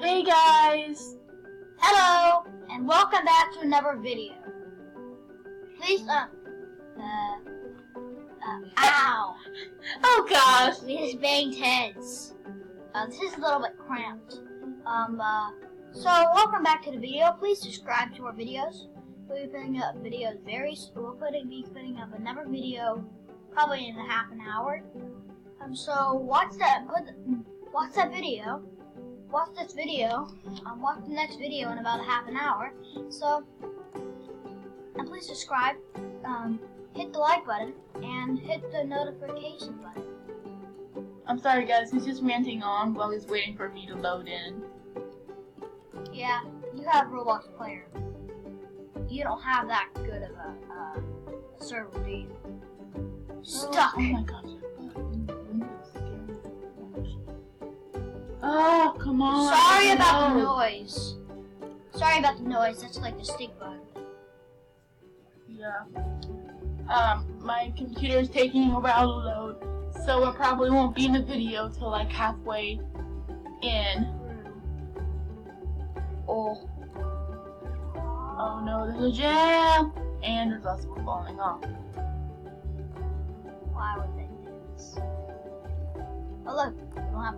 Hey guys! Hello, and welcome back to another video. Please, ow! Oh gosh! We just banged heads. This is a little bit cramped. So welcome back to the video. Please subscribe to our videos. We'll be putting up videos we'll be putting up another video probably in a half an hour. So watch that video. Watch this video. Watch the next video in about a half an hour. So, and please subscribe. Hit the like button and hit the notification button. I'm sorry guys, he's just ranting on while he's waiting for me to load in. Yeah, you have Roblox player. You don't have that good of a server, do you? Stuck. Oh my gosh. Oh, come on. Sorry about the noise. Sorry about the noise. That's like the stink bug. Yeah. My computer's taking a while to load, so it probably won't be in the video till like halfway in. Oh. Oh no, there's a jam! And there's also falling off. Why would they do this? Oh look, we don't have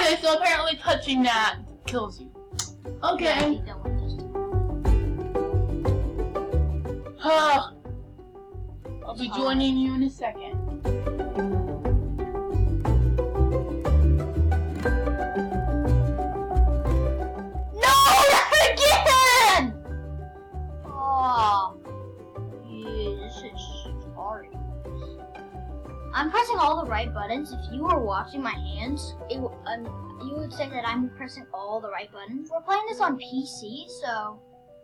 Okay, so apparently touching that kills you. Okay. I'll be joining you in a second. No, not again! Oh, this is hard. I'm pressing all the right buttons. If you were watching my hands, you would say that I'm pressing all the right buttons. We're playing this on PC,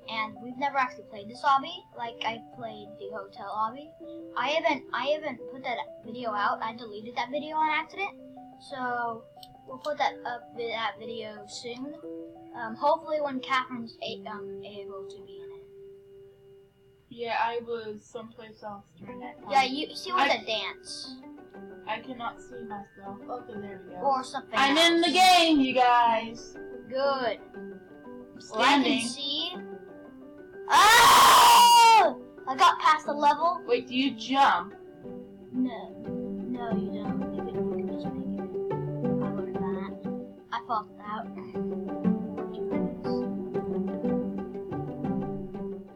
and we've never actually played this obby. Like I played the hotel obby. I haven't put that video out. I deleted that video on accident. So we'll put that video soon. Hopefully when Catherine's able to be in it. Yeah, I was someplace else during that time. Yeah, she was at dance. I cannot see myself. Okay, there we go. Or something I'm else. in the game, you guys. Good. I'm Well, I standing. can see. Oh! I got past the level. Wait, do you jump? No, you don't. You can just make it. I learned that. I thought that.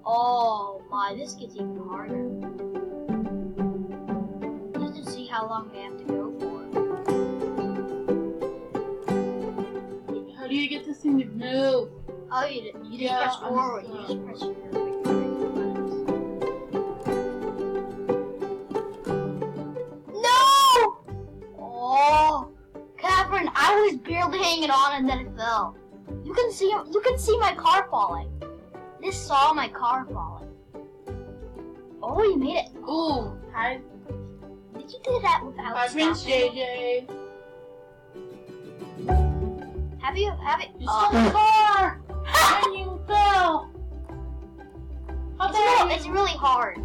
Oh my, this gets even harder. Just to see how long we have to go for. How do you get this thing to move? Oh, you just press forward. You just press your buttons. No! Oh, Catherine, I was barely hanging on and then it fell. You can see my car falling. This saw my car falling. Oh, you made it. Ooh, hi. Did you do that without Hi, Prince stopping? JJ. Have you? You stole the car! And you fell! How dare you? It's really hard.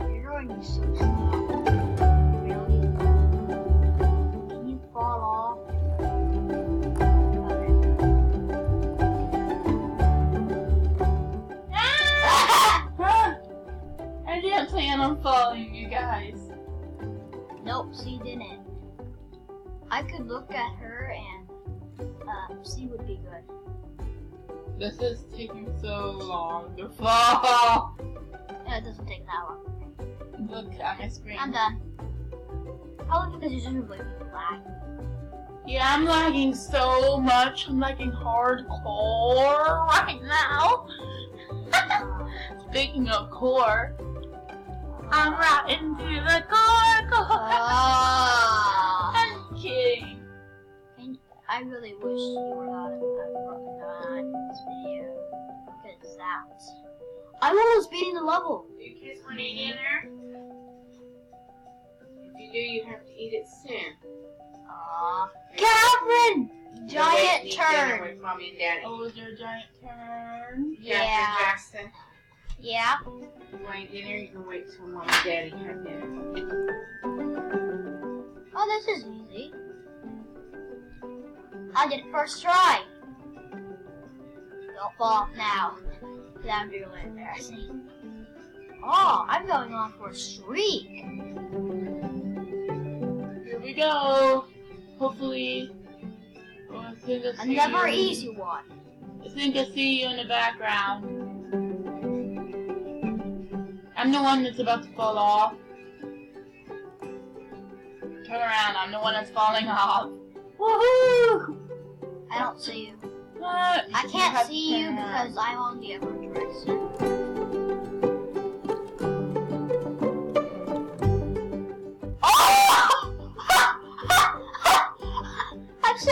You're going to be so slow. Really? Can you fall off? Huh? I didn't plan on following you guys. Nope, she didn't. I could look at her and she would be good. This is taking so long to fall. No, it doesn't take that long. Look at my screen. I'm done. Probably because you're just really lag. Yeah, I'm lagging so much. I'm lagging hardcore right now. Speaking of core, I'm right into the core. I'm kidding. And I really wish you were not in this video because that's. I'm almost beating the level. Do you kiss my name in there? If you do, you have to eat it soon. Catherine! turn. With mommy and daddy. Oh, is your giant turn? Yeah. Captain Jackson. Yeah. You want dinner? You can wait till mom and daddy have dinner. Oh, this is easy. I did it first try. Don't fall off now. That would be really embarrassing. Oh, I'm going on for a streak. Here we go. Hopefully. Oh, I think I see Another you. easy one. I think I see you in the background. I'm the one that's about to fall off. Turn around, I'm the one that's falling off. Woohoo! I don't see you. What? I can't have see you to- because I'm on the other direction.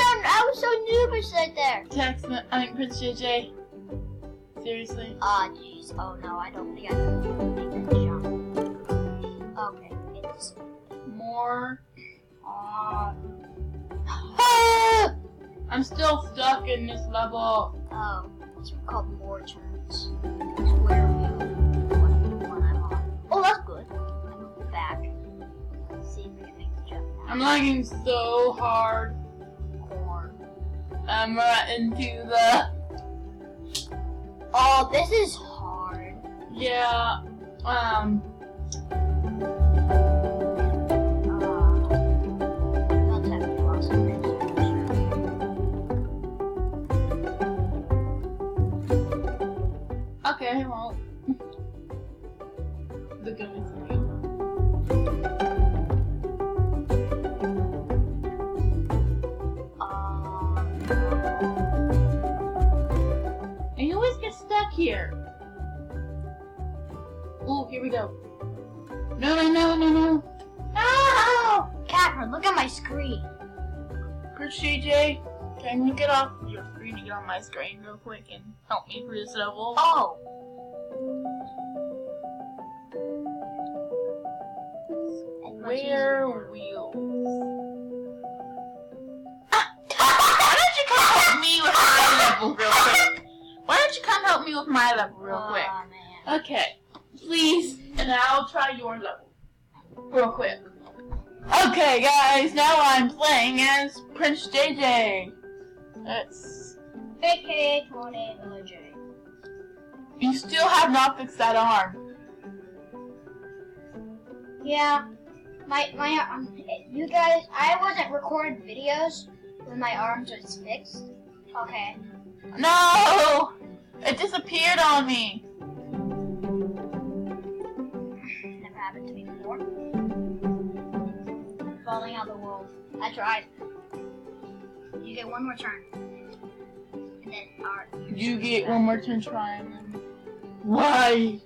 I was so nervous right there. Prince JJ. Seriously? Ah, jeez. Oh no, I don't think I can make that jump. Okay, it's More. Ah! I'm still stuck in this level. Oh, it's called more turns. Square wheel. One I'm on. Oh, that's good. I'm moving back. Let's see if we can make the jump now. I'm lagging so hard. Corn. I'm right into the. Oh, this is hard. Yeah. That's actually awesome. Okay, well. The goodness of you. And you always get stuck here. Ooh, here we go. No, no, no, no, no. Oh! Catherine, look at my screen. Prince JJ, can you get off your screen and get on my screen real quick and help me through this level? Oh! Square wheels. Why don't you come help me with my level real quick? Why don't you come help me with my level real quick? Oh, man. Okay, please, and I'll try your level real quick. Okay, guys, now I'm playing as Prince JJ. Let's. AKA Tornado J. You still have not fixed that arm. Yeah. You guys, I wasn't recording videos when my arms was fixed. Okay. No! It disappeared on me. Never happened to me before. Falling out of the world. I tried. You get one more turn. And then You get one more turn trying. Why?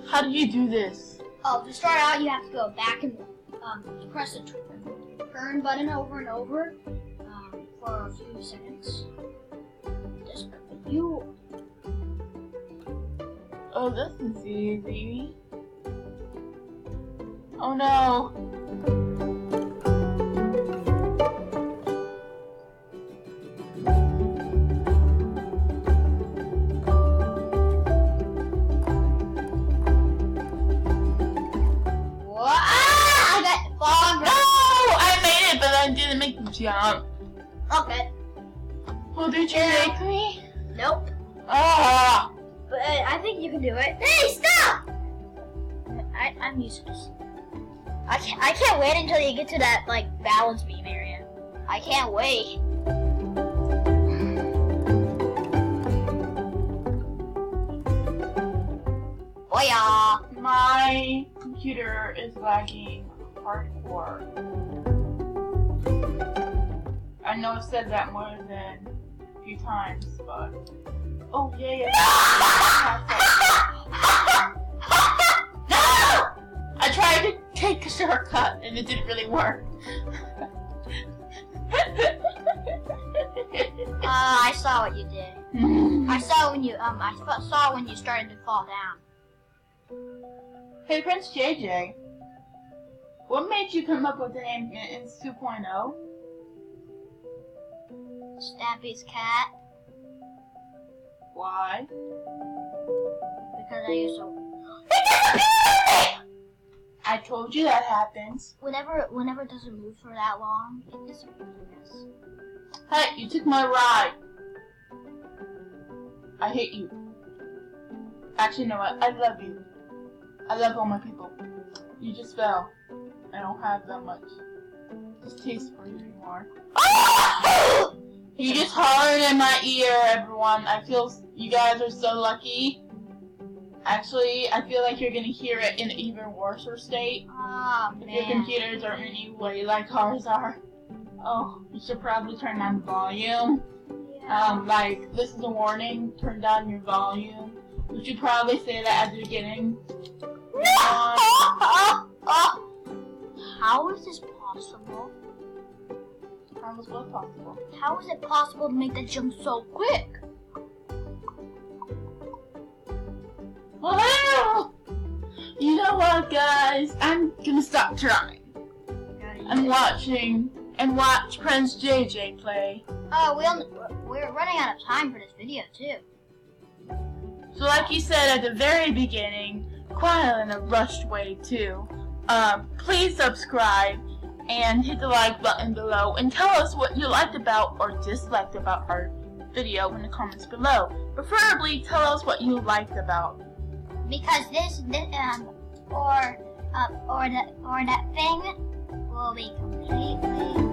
How do you do this? Oh, to start out, you have to go back and press the turn button over and over for a few seconds. Just you. Oh, this is easy. Oh no. I didn't make the jump. Okay. Oh, did you make me? Nope. Ah! But I think you can do it. Hey, stop! I'm useless. I can't wait until you get to that balance beam area. I can't wait. Oh yeah. My computer is lagging hardcore. I know I've said that more than a few times, but oh yeah. No! I tried to take a shortcut and it didn't really work. I saw what you did. I saw when you saw when you started to fall down. Hey, Prince JJ, what made you come up with the name Ins 2.0? Stampy's cat. Why? Because I used to. I told you that happens. Whenever it doesn't move for that long, it disappears, I guess. Hey, you took my ride. I hate you. Actually, you know what? I love you. I love all my people. You just fell. I don't have that much taste for you anymore. You just hollered in my ear, everyone. I feel you guys are so lucky. Actually, I feel like you're gonna hear it in an even worse state. Oh, if man. your computers are anyway like ours are. Oh, you should probably turn down the volume. Yeah. Like, this is a warning, turn down your volume. We should probably say that at the beginning. How is this possible? How is what possible? How is it possible to make that jump so quick? Well, you know what, guys? I'm gonna stop trying. I'm watching and watch Prince JJ play. Oh, we're running out of time for this video too. So like you said at the very beginning, quite in a rushed way too, please subscribe and hit the like button below and tell us what you liked about or disliked about our video in the comments below. Preferably tell us what you liked about. Because or that thing will be completely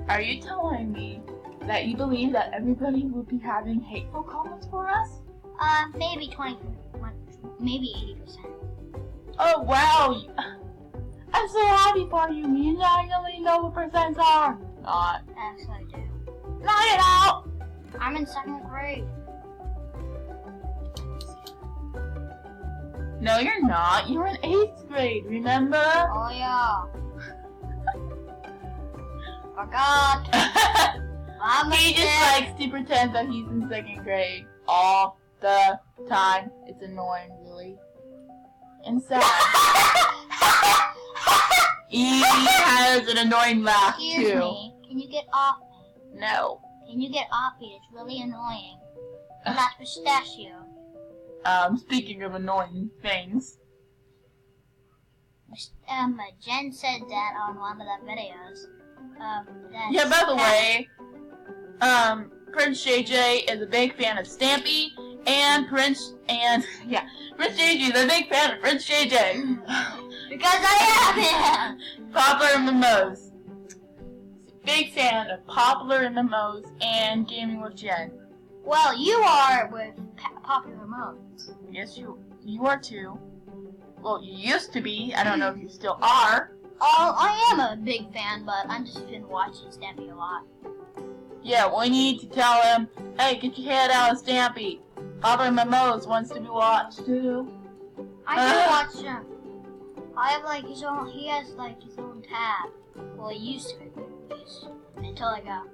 Are you telling me that you believe that everybody will be having hateful comments for us? maybe 20, maybe 80%. Oh wow! I'm so happy for you. You not really know what percents are. Not. Yes, I do. Not it out. I'm in 2nd grade. No, you're not. You're in 8th grade. Remember? Oh yeah. Forgot. He just likes to pretend that he's in 2nd grade all the time. It's annoying, really. And sad. He has an annoying laugh, Excuse too. me. Can you get off me? No. Can you get off me? It's really annoying. Oh, that's pistachio. Speaking of annoying things. Jen said that on one of the videos. Yeah, by the way, Prince JJ is a big fan of Stampy, and Prince JJ is a big fan of Prince JJ. Because I am him! Popular MMOs. Big fan of Popular MMOs and Gaming with Jen. Well, you are with Popular MMOs. Yes, you are too. Well, you used to be. I don't know if you still are. Oh, I am a big fan, but I've just been watching Stampy a lot. Yeah, we need to tell him, hey, get your head out of Stampy. Popular MMOs wants to be watched too. I do watch him. I have like his own. He has like his own tab. Well, he used to at least until I got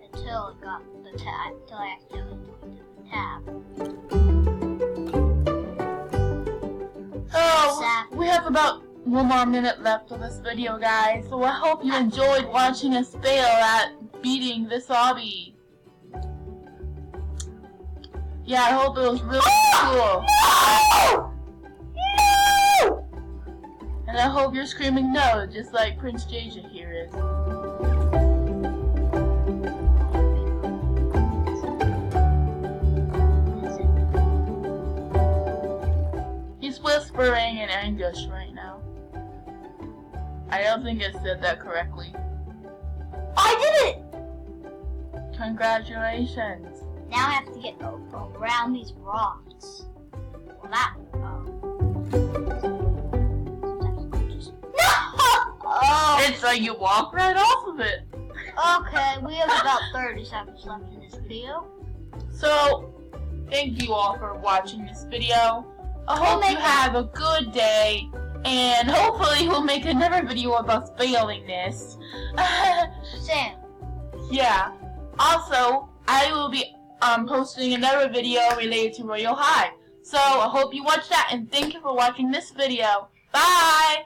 the tab. Until I accidentally deleted the tab. Oh, we have about 1 more minute left of this video, guys. So I hope you enjoyed watching us fail at beating this obby. Yeah, I hope it was really cool. No! No! And I hope you're screaming no, just like Prince JJ here is. He's whispering in English right now. I don't think I said that correctly. I did it! Congratulations. Now I have to get around these rocks. Well, that. Oh. It's like you walk right off of it. Okay, we have about 30 seconds left in this video. So, thank you all for watching this video. I hope you have a good day, and hopefully we'll make another video about failing this. Sam. Yeah. Also, I will be posting another video related to Royal High. So, I hope you watch that, and thank you for watching this video. Bye!